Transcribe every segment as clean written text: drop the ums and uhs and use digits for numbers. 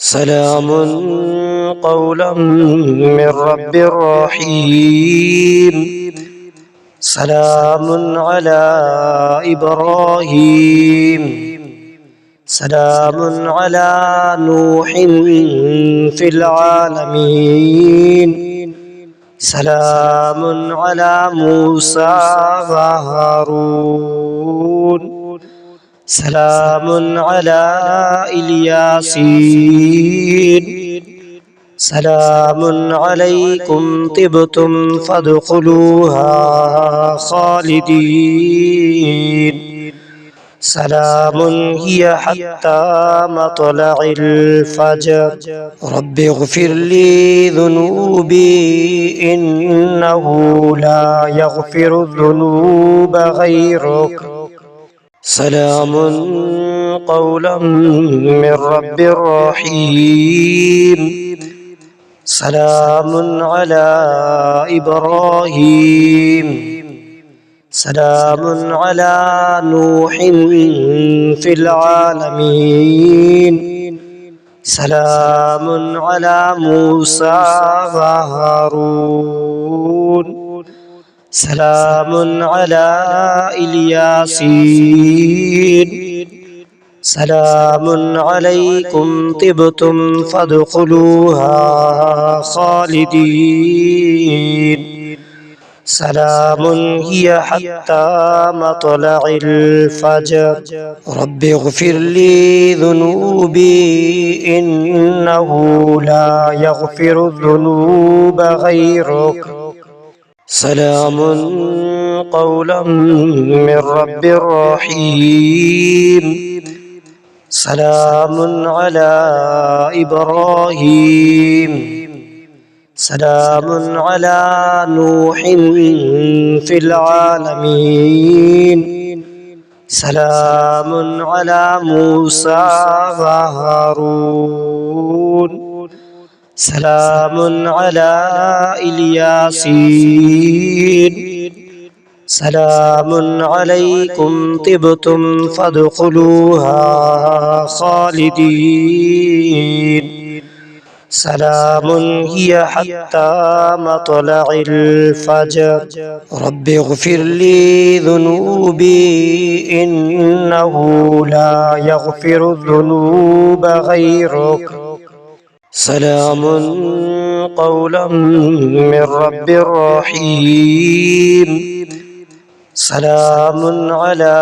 سلام قولا من رب رحيم. سلام على إبراهيم. سلام على نوح في العالمين. سلام على موسى وهارون. سلام على الياسين. سلام عليكم طبتم فادخلوها خالدين. سلام هي حتى مطلع الفجر. رب اغفر لي ذنوبي إنه لا يغفر الذنوب غيرك. سلام قولا من رب رحيم. سلام على إبراهيم. سلام على نوح في العالمين. سلام على موسى وهارون. سلام على الياسين. سلام عليكم طبتم فادخلوها خالدين. سلام هي حتى مطلع الفجر. رب اغفر لي ذنوبي إنه لا يغفر الذنوب غيرك. سلام قولا من رب رحيم. سلام على إبراهيم. سلام على نوح في العالمين. سلام على موسى وهارون. سلام على الياسين. سلام عليكم طبتم فادخلوها خالدين. سلام هي حتى مطلع الفجر. رب اغفر لي ذنوبي إنه لا يغفر الذنوب غيرك. سلام قولا من رب رحيم. سلام على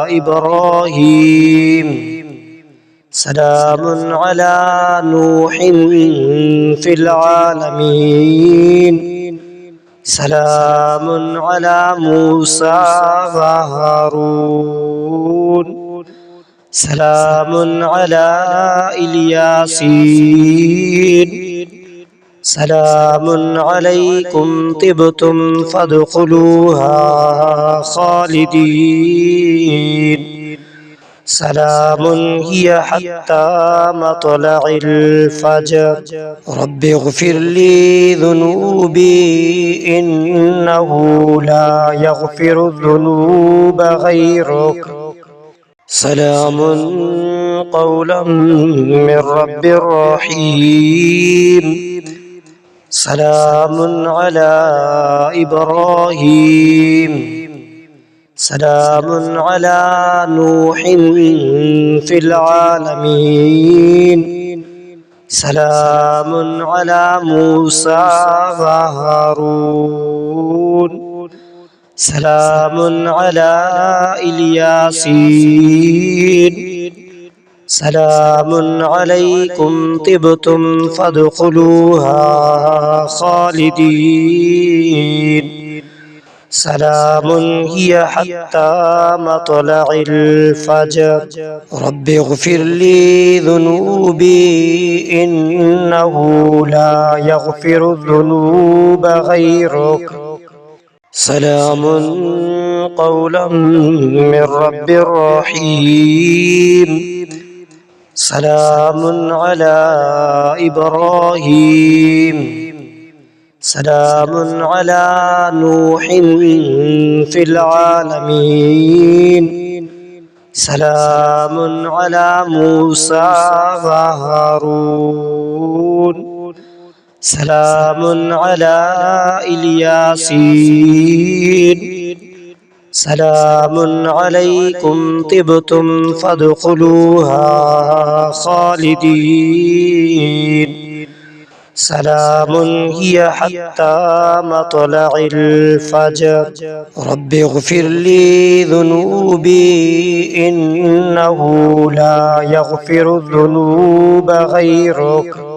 إبراهيم. سلام على نوح في العالمين. سلام على موسى وهارون. سلام على الياسين. سلام عليكم طبتم فادخلوها خالدين. سلام هي حتى مطلع الفجر. رب اغفر لي ذنوبي إنه لا يغفر الذنوب غيرك. سلام قولا من رب رحيم. سلام على إبراهيم. سلام على نوح في العالمين. سلام على موسى وهارون. سلام على الياسين. سلام عليكم طبتم فادخلوها خالدين. سلام هي حتى مطلع الفجر. رب اغفر لي ذنوبي إنه لا يغفر الذنوب غيرك. سلام قولا من رب رحيم. سلام على إبراهيم. سلام على نوح في العالمين. سلام على موسى وهارون سلام على الياسين سلام عليكم طبتم فادخلوها خالدين سلام هي حتى مطلع الفجر رب اغفر لي ذنوبي إنه لا يغفر الذنوب غيرك